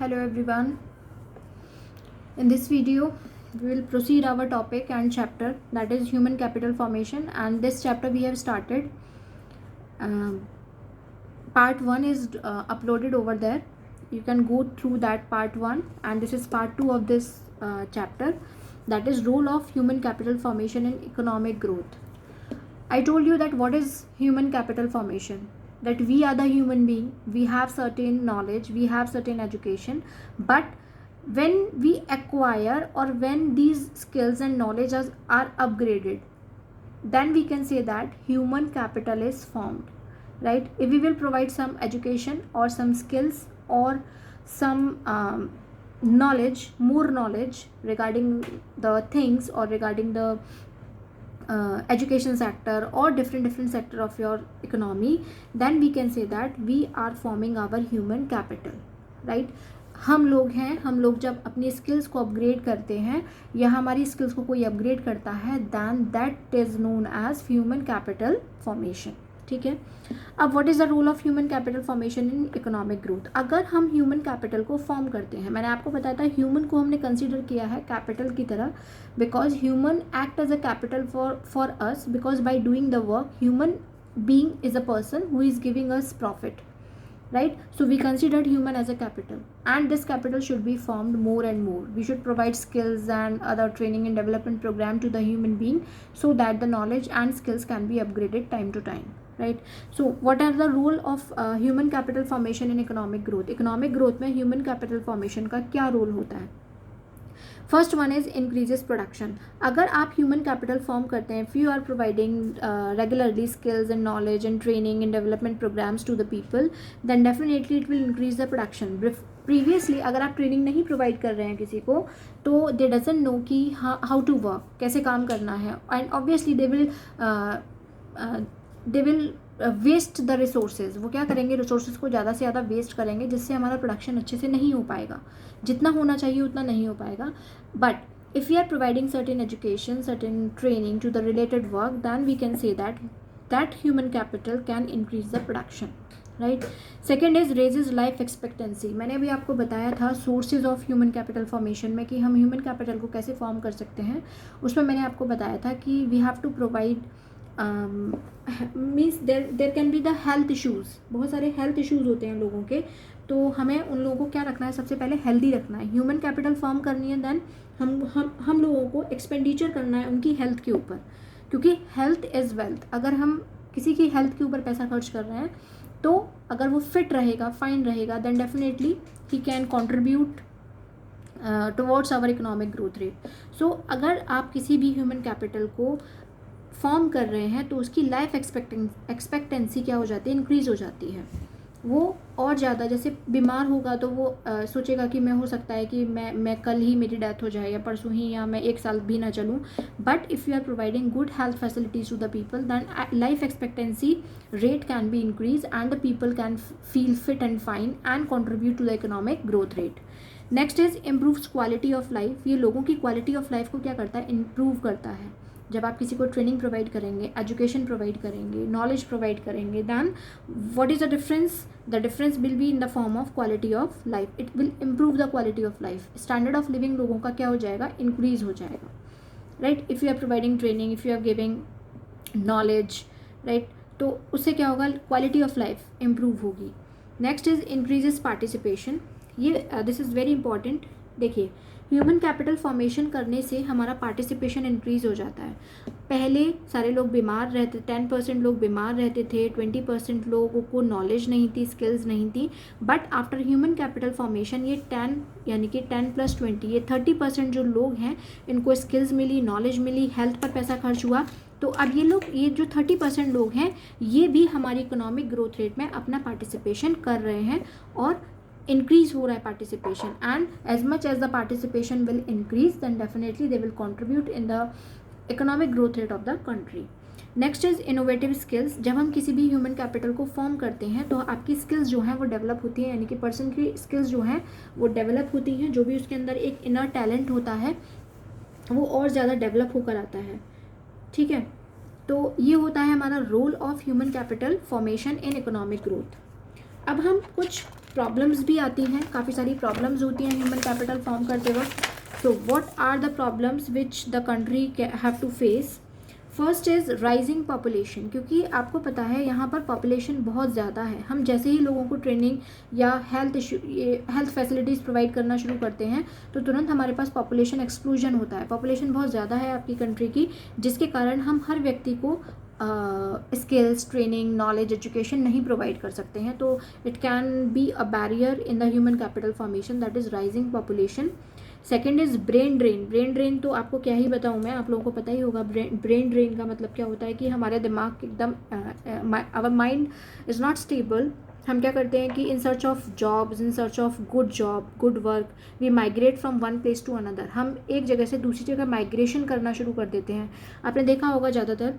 Hello everyone. In this video, we will proceed our topic and chapter, that is human capital formation, and this chapter we have started. Part 1 is uploaded over there. You can go through that part 1, and this is part 2 of this chapter, that is role of human capital formation in economic growth. I told you that what is human capital formation, that we are the human being, we have certain knowledge, we have certain education, but when we acquire or when these skills and knowledge are upgraded, then we can say that human capital is formed, right? If we will provide some education or some skills or some knowledge, more knowledge regarding the things or regarding the education sector or different sector of your economy, then we can say that we are forming our human capital, right? हम लोग जब अपनी skills को upgrade करते हैं या हमारी skills को कोई अपग्रेड करता है, then that is known as human capital formation. ठीक है. अब what is the role of human capital formation in economic growth. अगर हम ह्यूमन कैपिटल को फॉर्म करते हैं, मैंने आपको बताया था ह्यूमन को हमने कंसीडर किया है कैपिटल की तरह, because human act as a capital for us, because by doing the work human being is a person who is giving us profit, right? So we considered human as a capital, and this capital should be formed more and more. We should provide skills and other training and development program to the human being so that the knowledge and skills can be upgraded time to time, right? So what are the role of human capital formation in economic growth? Economic growth में human capital formation का क्या role होता है? First one is increases production. अगर आप human capital form करते हैं, if you are providing regularly skills and knowledge and training and development programs to the people, then definitely it will increase the production. Previously अगर आप training नहीं provide कर रहे हैं किसी को, तो दे डजंट नो कि हाउ टू वर्क, कैसे काम करना है, and obviously they will waste the resources. वो क्या करेंगे, रिसोर्सेज को ज़्यादा से ज़्यादा वेस्ट करेंगे, जिससे हमारा प्रोडक्शन अच्छे से नहीं हो पाएगा, जितना होना चाहिए उतना नहीं हो पाएगा. But if you are providing certain education, certain training to the related work, then we can say that human capital can increase the production, right. Second is raises life expectancy. मैंने अभी आपको बताया था sources of human capital formation में कि हम human capital को कैसे फॉर्म कर सकते हैं. उसमें मैंने आपको बताया था कि we have to provide means there can be the health issues. बहुत सारे हेल्थ इशूज़ होते हैं लोगों के, तो हमें उन लोगों को क्या रखना है, सबसे पहले हेल्दी रखना है. ह्यूमन कैपिटल फॉर्म करनी है, देन हम लोगों को एक्सपेंडिचर करना है उनकी हेल्थ के ऊपर, क्योंकि हेल्थ इज़ वेल्थ. अगर हम किसी की हेल्थ के ऊपर पैसा खर्च कर रहे हैं, तो अगर वो फिट रहेगा, फाइन रहेगा, then definitely he can contribute towards our economic growth rate. So अगर आप किसी भी ह्यूमन कैपिटल को फॉर्म कर रहे हैं, तो उसकी लाइफ एक्सपेक्टेंसी क्या हो जाती है, इंक्रीज़ हो जाती है. वो और ज़्यादा, जैसे बीमार होगा तो वो सोचेगा कि मैं, हो सकता है कि मैं कल ही मेरी डेथ हो जाए या परसों ही, या मैं 1 साल भी ना चलूँ. But if you are providing good health facilities to the people, then life expectancy rate can be increase and the people can feel fit and fine and contribute to the economic growth rate. Next is improves quality of life. ये लोगों की quality of life को क्या करता है, improve करता है. जब आप किसी को ट्रेनिंग प्रोवाइड करेंगे, एजुकेशन प्रोवाइड करेंगे, नॉलेज प्रोवाइड करेंगे, then what is the difference? The difference will be in the form of quality of life. It will improve the quality of life. Standard of living लोगों का क्या हो जाएगा, increase हो जाएगा, right. If you are providing training, if you are giving knowledge, right, तो उससे क्या होगा, क्वालिटी ऑफ लाइफ इम्प्रूव होगी. Next is increases participation. ये दिस इज़ वेरी इंपॉर्टेंट. देखिए, ह्यूमन कैपिटल फॉर्मेशन करने से हमारा पार्टिसिपेशन इंक्रीज़ हो जाता है. पहले सारे लोग बीमार रहते, 10% लोग बीमार रहते थे, 20% लोगों को नॉलेज नहीं थी, स्किल्स नहीं थी. But after human capital formation ये 10 यानी कि 10 + 20, ये 30% जो लोग हैं, इनको स्किल्स मिली, नॉलेज मिली, हेल्थ पर पैसा खर्च हुआ. तो अब ये जो 30% लोग हैं, ये भी हमारी इकोनॉमिक ग्रोथ रेट में अपना पार्टिसिपेशन कर रहे हैं, और इंक्रीज हो रहा है participation. And as much as the participation will increase, then definitely they will contribute in the economic growth rate of the country. Next is innovative skills. जब हम किसी भी ह्यूमन कैपिटल को फॉर्म करते हैं, तो आपकी स्किल्स जो हैं वो डेवलप होती हैं, यानी कि पर्सन की स्किल्स जो हैं वो डेवलप होती हैं. जो भी उसके अंदर एक इनर टैलेंट होता है, वो और ज़्यादा डेवलप होकर आता है. ठीक है, तो ये होता है हमारा role of human capital formation in economic growth. अब हम कुछ प्रॉब्लम्स भी आती हैं, काफ़ी सारी प्रॉब्लम्स होती हैं ह्यूमन कैपिटल फॉर्म करते वक्त. So what are the problems which the country have to face. First is rising population, क्योंकि आपको पता है यहाँ पर पॉपुलेशन बहुत ज़्यादा है. हम जैसे ही लोगों को ट्रेनिंग या हेल्थ फैसिलिटीज़ प्रोवाइड करना शुरू करते हैं तो तुरंत हमारे पास पॉपुलेशन एक्सक्लूजन होता है. पॉपुलेशन बहुत ज़्यादा है आपकी कंट्री की, जिसके कारण हम हर व्यक्ति को स्किल्स, ट्रेनिंग, नॉलेज, एजुकेशन नहीं प्रोवाइड कर सकते हैं. तो it can be a barrier in the human capital formation, that is rising population. Second is brain drain. Brain drain तो आपको क्या ही बताऊँ मैं, आप लोगों को पता ही होगा. ब्रेन ड्रेन का मतलब क्या होता है कि हमारे दिमाग एकदम our mind is not stable. हम क्या करते हैं कि in search of jobs, in search of good job, good work, we migrate from one place to another. हम एक जगह से दूसरी जगह माइग्रेशन करना शुरू कर देते हैं. आपने देखा होगा ज़्यादातर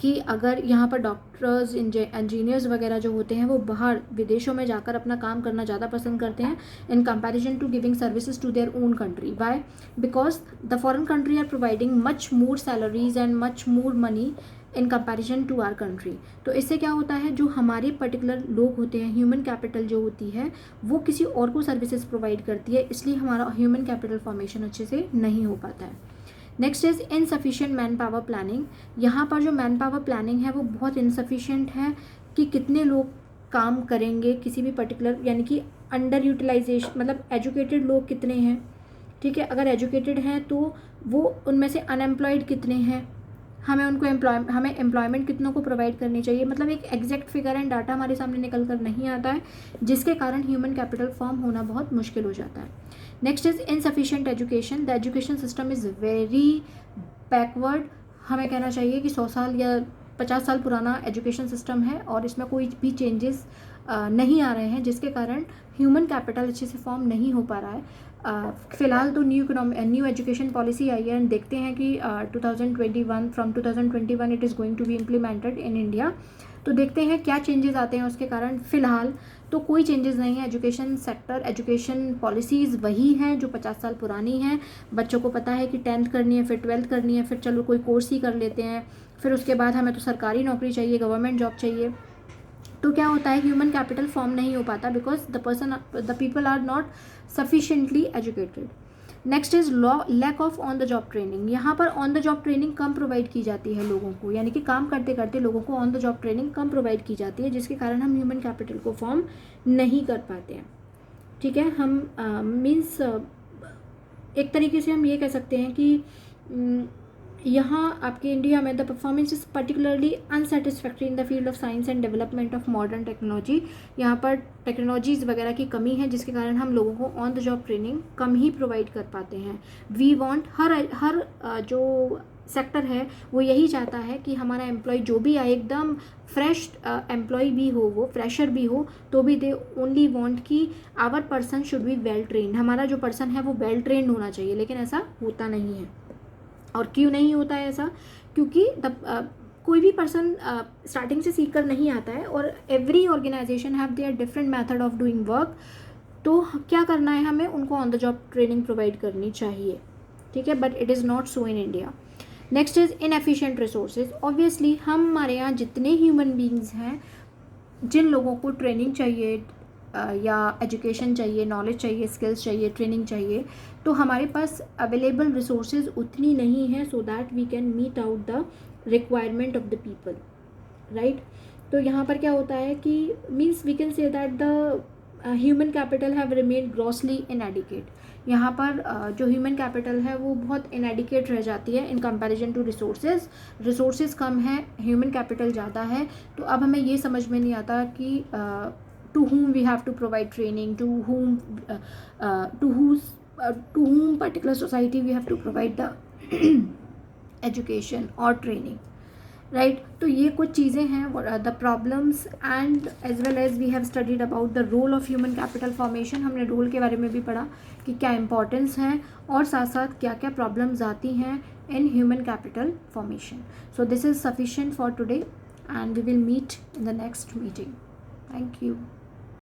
कि अगर यहाँ पर डॉक्टर्स, इंजीनियर्स वगैरह जो होते हैं वो बाहर विदेशों में जाकर अपना काम करना ज़्यादा पसंद करते हैं in comparison to giving services to their own country. Why? Because the foreign country are providing much more salaries and much more money in comparison to our country. तो इससे क्या होता है, जो हमारे पर्टिकुलर लोग होते हैं, ह्यूमन कैपिटल जो होती है वो किसी और को सर्विसेज प्रोवाइड करती है, इसलिए हमारा ह्यूमन कैपिटल फॉर्मेशन अच्छे से नहीं हो पाता है. Next is insufficient man power planning. यहाँ पर जो मैन पावर प्लानिंग है वो बहुत इनसफिशिएंट है कि कितने लोग काम करेंगे किसी भी पर्टिकुलर, यानी कि अंडर यूटिलाइजेशन, मतलब एजुकेटेड लोग कितने हैं. ठीक है, अगर एजुकेटेड हैं तो वो उनमें से अनएम्प्लॉयड कितने हैं, हमें उनको हमें एम्प्लॉयमेंट कितनों को प्रोवाइड करनी चाहिए. मतलब एक एग्जैक्ट फिगर एंड डाटा हमारे सामने निकल कर नहीं आता है, जिसके कारण ह्यूमन कैपिटल फॉर्म होना बहुत मुश्किल हो जाता है. Next is insufficient education. The education system is very backward. हमें कहना चाहिए कि 100 साल या 50 साल पुराना एजुकेशन सिस्टम है और इसमें कोई भी चेंजेस नहीं आ रहे हैं, जिसके कारण ह्यूमन कैपिटल अच्छे से फॉर्म नहीं हो पा रहा है. फ़िलहाल तो न्यू एजुकेशन पॉलिसी आई है एंड देखते हैं कि 2021 from 2021 it is going to be implemented in India. तो देखते हैं क्या चेंजेस आते हैं उसके कारण. फ़िलहाल तो कोई चेंजेस नहीं है. एजुकेशन सेक्टर, एजुकेशन पॉलिसीज़ वही हैं जो 50 साल पुरानी हैं. बच्चों को पता है कि 10th करनी है, फिर 12th करनी है, फिर चलो कोई कोर्स ही कर लेते हैं, फिर उसके बाद हमें तो सरकारी नौकरी चाहिए, गवर्नमेंट जॉब चाहिए. तो क्या होता है, ह्यूमन कैपिटल फॉर्म नहीं हो पाता because the people are not sufficiently educated. Next is lack of on the job training. यहाँ पर ऑन द जॉब ट्रेनिंग कम प्रोवाइड की जाती है लोगों को, यानी कि काम करते करते लोगों को ऑन द जॉब ट्रेनिंग कम प्रोवाइड की जाती है, जिसके कारण हम ह्यूमन कैपिटल को फॉर्म नहीं कर पाते हैं. ठीक है, हम मीन्स एक तरीके से हम ये कह सकते हैं कि यहाँ आपके इंडिया में the performance is particularly unsatisfactory in the field of science and development of modern technology. यहाँ पर टेक्नोलॉजीज़ वगैरह की कमी है, जिसके कारण हम लोगों को on the job training come he provide कर पाते हैं. वी वांट हर जो सेक्टर है वो यही चाहता है कि हमारा एम्प्लॉय जो भी आए एकदम फ्रेश एम्प्लॉय भी हो, वो फ्रेशर भी हो, तो भी दे ओनली वांट कि our person should be well trained. हमारा जो पर्सन है वो वेल ट्रेंड होना चाहिए, लेकिन ऐसा होता नहीं है. और क्यों नहीं होता है ऐसा? क्योंकि कोई भी पर्सन स्टार्टिंग से सीख कर नहीं आता है और every organization have their different method of doing work. तो क्या करना है, हमें उनको on the job training provide करनी चाहिए. ठीक है, but it is not so in India. Next is inefficient resources. Obviously हमारे यहाँ जितने ह्यूमन बींग्स हैं, जिन लोगों को ट्रेनिंग चाहिए या एजुकेशन चाहिए, नॉलेज चाहिए, स्किल्स चाहिए, ट्रेनिंग चाहिए, तो हमारे पास अवेलेबल रिसोर्सेज उतनी नहीं है so that we can meet out the requirement of the people, right. तो यहाँ पर क्या होता है कि means we can say that the human capital have remain grossly inadequate. यहाँ पर जो ह्यूमन कैपिटल है वो बहुत इनएडिकेट रह जाती है in comparison to resources. Resources कम है, ह्यूमन कैपिटल ज़्यादा है. तो अब हमें ये समझ में नहीं आता कि to whom we have to provide training, to whom particular society we have to provide the education or training, right. तो ये कुछ चीज़ें हैं the problems and as well as we have studied about the role of human capital formation. हमने role के बारे में भी पढ़ा कि क्या इम्पोर्टेंस है और साथ साथ क्या क्या प्रॉब्लम्स आती हैं in human capital formation. So this is sufficient for today and we will meet in the next meeting. Thank you.